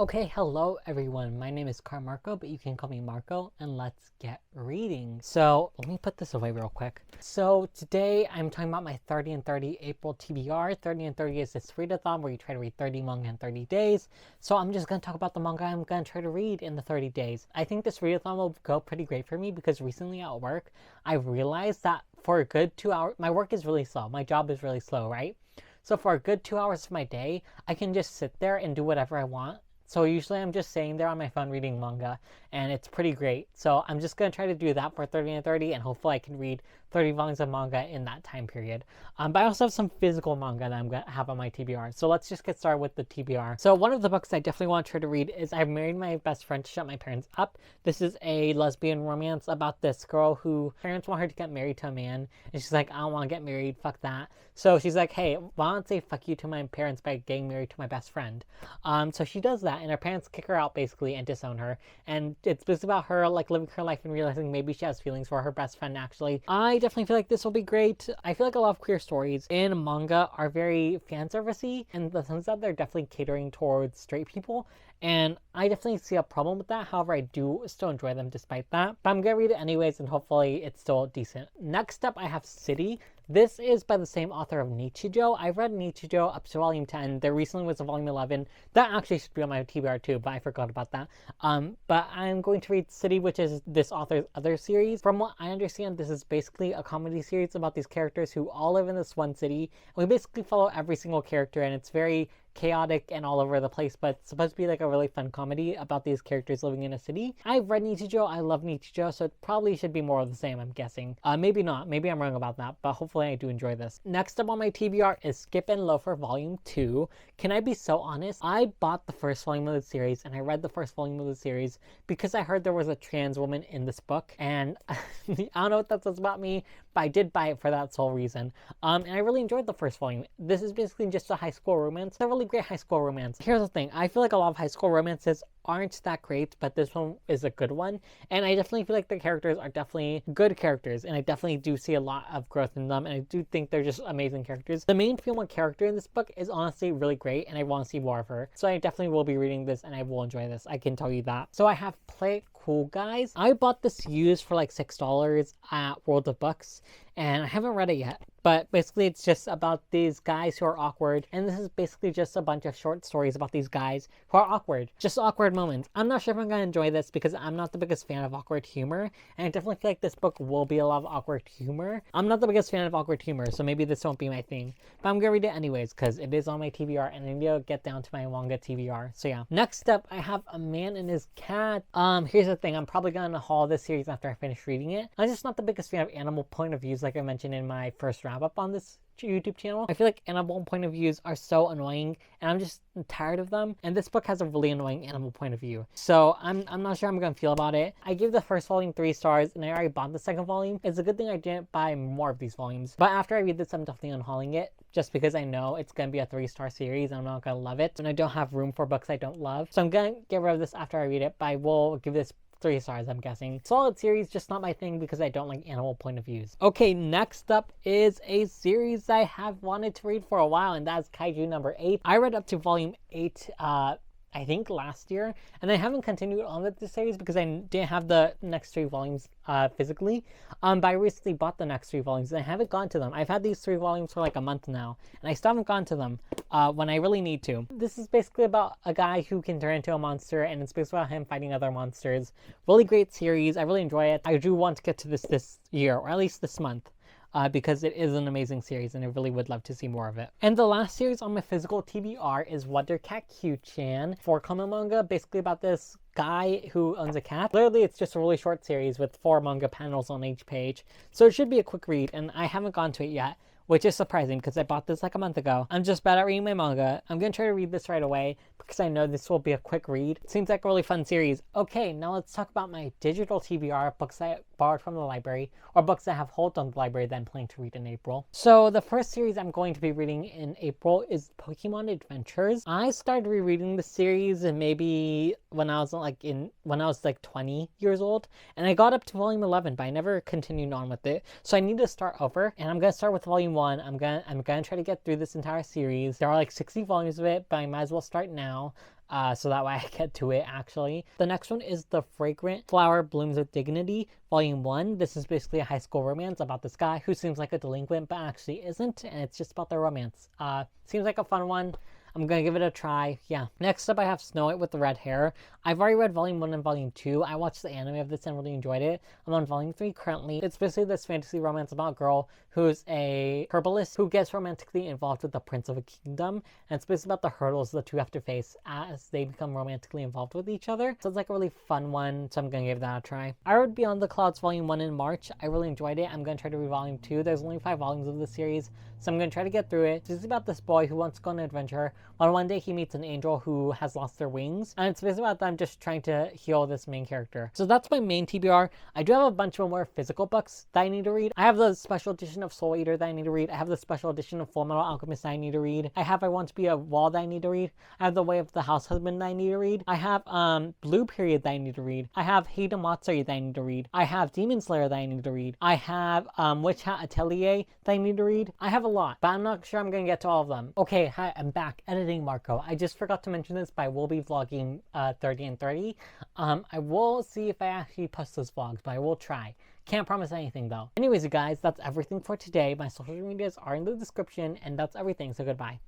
Okay, hello everyone. My name is Karmarco, but you can call me Marco, and let's get reading. So let me put this away real quick. So today I'm talking about my 30 and 30 April TBR. 30 and 30 is this readathon where you try to read 30 manga in 30 days. So I'm just going to talk about the manga I'm going to try to read in the 30 days. I think this readathon will go pretty great for me because recently at work, I realized that for a good 2 hours, my work is really slow. My job is really slow, right? So for a good 2 hours of my day, I can just sit there and do whatever I want. So usually I'm just sitting there on my phone reading manga, and it's pretty great. So I'm just going to try to do that for 30 and 30, and hopefully I can read 30 volumes of manga in that time period. But I also have some physical manga that I'm going to have on my TBR. So let's just get started with the TBR. So one of the books I definitely want to try to read is I Married My Best Friend to Shut My Parents Up. This is a lesbian romance about this girl who parents want her to get married to a man, and she's like, I don't want to get married, fuck that. So she's like, hey, why don't I say fuck you to my parents by getting married to my best friend? So she does that, and her parents kick her out basically and disown her. And it's basically about her like living her life and realizing maybe she has feelings for her best friend actually. I definitely feel like this will be great. I feel like a lot of queer stories in manga are very fan servicey in the sense that they're definitely catering towards straight people. And I definitely see a problem with that. However, I do still enjoy them despite that. But I'm gonna read it anyways, and hopefully it's still decent. Next up, I have City. This is by the same author of Nichijou. I read Nichijou up to volume 10. There recently was a volume 11. That actually should be on my TBR too, but I forgot about that. But I'm going to read City, which is this author's other series. From what I understand, this is basically a comedy series about these characters who all live in this one city. And we basically follow every single character, and it's very chaotic and all over the place, but it's supposed to be like a really fun comedy about these characters living in a city. I've read Nichijou, I love Nichijou, so it probably should be more of the same, I'm guessing. Maybe not, maybe I'm wrong about that, but hopefully I do enjoy this. Next up on my TBR is Skip and Loafer Volume 2. Can I be so honest? I bought the first volume of the series, and I read the first volume of the series because I heard there was a trans woman in this book, and I don't know what that says about me, but I did buy it for that sole reason. And I really enjoyed the first volume. This is basically just a high school romance. It's a really great high school romance. Here's the thing, I feel like a lot of high school romances aren't that great, but this one is a good one, and I definitely feel like the characters are definitely good characters, and I definitely do see a lot of growth in them, and I do think they're just amazing characters. The main female character in this book is honestly really great, and I want to see more of her, so I definitely will be reading this, and I will enjoy this, I can tell you that. So I have Play It Cool Guys. I bought this used for like $6 at World of Books, and I haven't read it yet, but basically it's just about these guys who are awkward, and this is basically just a bunch of short stories about these guys who are awkward, just awkward moments. I'm not sure if I'm going to enjoy this because I'm not the biggest fan of awkward humor, and I definitely feel like this book will be a lot of awkward humor. I'm not the biggest fan of awkward humor, so maybe this won't be my thing, but I'm going to read it anyways because it is on my TBR, and I need to get down to my manga TBR, so yeah. Next up, I have A Man and His Cat. Here's the thing, I'm probably going to haul this series after I finish reading it. I'm just not the biggest fan of animal point of views like I mentioned in my first wrap up on this YouTube channel. I feel like animal point of views are so annoying, and I'm just tired of them, and this book has a really annoying animal point of view, so I'm not sure I'm gonna feel about it. I gave the first volume 3 stars, and I already bought the second volume. It's a good thing I didn't buy more of these volumes, but after I read this, I'm definitely unhauling it just because I know it's gonna be a 3-star series and I'm not gonna love it, and I don't have room for books I don't love, so I'm gonna get rid of this after I read it, but I will give this 3 stars, I'm guessing. Solid series, just not my thing because I don't like animal point of views. Okay, next up is a series I have wanted to read for a while, and that's Kaiju number 8. I read up to volume 8, I think last year, and I haven't continued on with this series because I didn't have the next 3 volumes physically, but I recently bought the next 3 volumes and I haven't gone to them. I've had these 3 volumes for like a month now, and I still haven't gone to them when I really need to. This is basically about a guy who can turn into a monster, and it's basically about him fighting other monsters. Really great series, I really enjoy it. I do want to get to this year, or at least this month. Because it is an amazing series, and I really would love to see more of it. And the last series on my physical TBR is Wonder Cat Q-chan, 4-comic manga, basically about this guy who owns a cat. Literally, it's just a really short series with 4 manga panels on each page, so it should be a quick read, and I haven't gone to it yet, which is surprising because I bought this like a month ago. I'm just bad at reading my manga. I'm gonna try to read this right away because I know this will be a quick read. It seems like a really fun series. Okay, now let's talk about my digital TBR, books I borrowed from the library, or books that have hold on the library that I'm planning to read in April. So the first series I'm going to be reading in April is Pokemon Adventures. I started rereading the series maybe when I was like 20 years old, and I got up to volume 11, but I never continued on with it. So I need to start over, and I'm gonna start with volume 1. I'm gonna try to get through this entire series. There are like 60 volumes of it, but I might as well start now. so that way I get to it actually. The next one is The Fragrant Flower Blooms with Dignity, Volume 1. This is basically a high school romance about this guy who seems like a delinquent but actually isn't, and it's just about their romance. Seems like a fun one. I'm gonna give it a try. Yeah. Next up, I have Snow White with the Red Hair. I've already read Volume 1 and Volume 2. I watched the anime of this and really enjoyed it. I'm on Volume 3 currently. It's basically this fantasy romance about a girl who's a herbalist who gets romantically involved with the prince of a kingdom. And it's basically about the hurdles the two have to face as they become romantically involved with each other. So it's like a really fun one, so I'm gonna give that a try. I read Beyond the Clouds Volume 1 in March. I really enjoyed it. I'm gonna try to read Volume 2. There's only 5 volumes of the series, so I'm gonna try to get through it. It's about this boy who wants to go on an adventure. On one day, he meets an angel who has lost their wings, and it's basically about them just trying to heal this main character. So that's my main TBR. I do have a bunch of more physical books that I need to read. I have the special edition of Soul Eater that I need to read. I have the special edition of Full Metal Alchemist that I need to read. I have I Want to Be a Wall that I need to read. I have The Way of the House Husband that I need to read. I have Blue Period that I need to read. I have Hida Matsuri that I need to read. I have Demon Slayer that I need to read. I have Witch Hat Atelier that I need to read. I have a lot, but I'm not sure I'm gonna get to all of them. Okay, hi, I'm back editing Marco. I just forgot to mention this, but I will be vlogging 30 and 30. I will see if I actually post those vlogs, but I will try. Can't promise anything though. Anyways, you guys, that's everything for today. My social medias are in the description, and that's everything, so goodbye.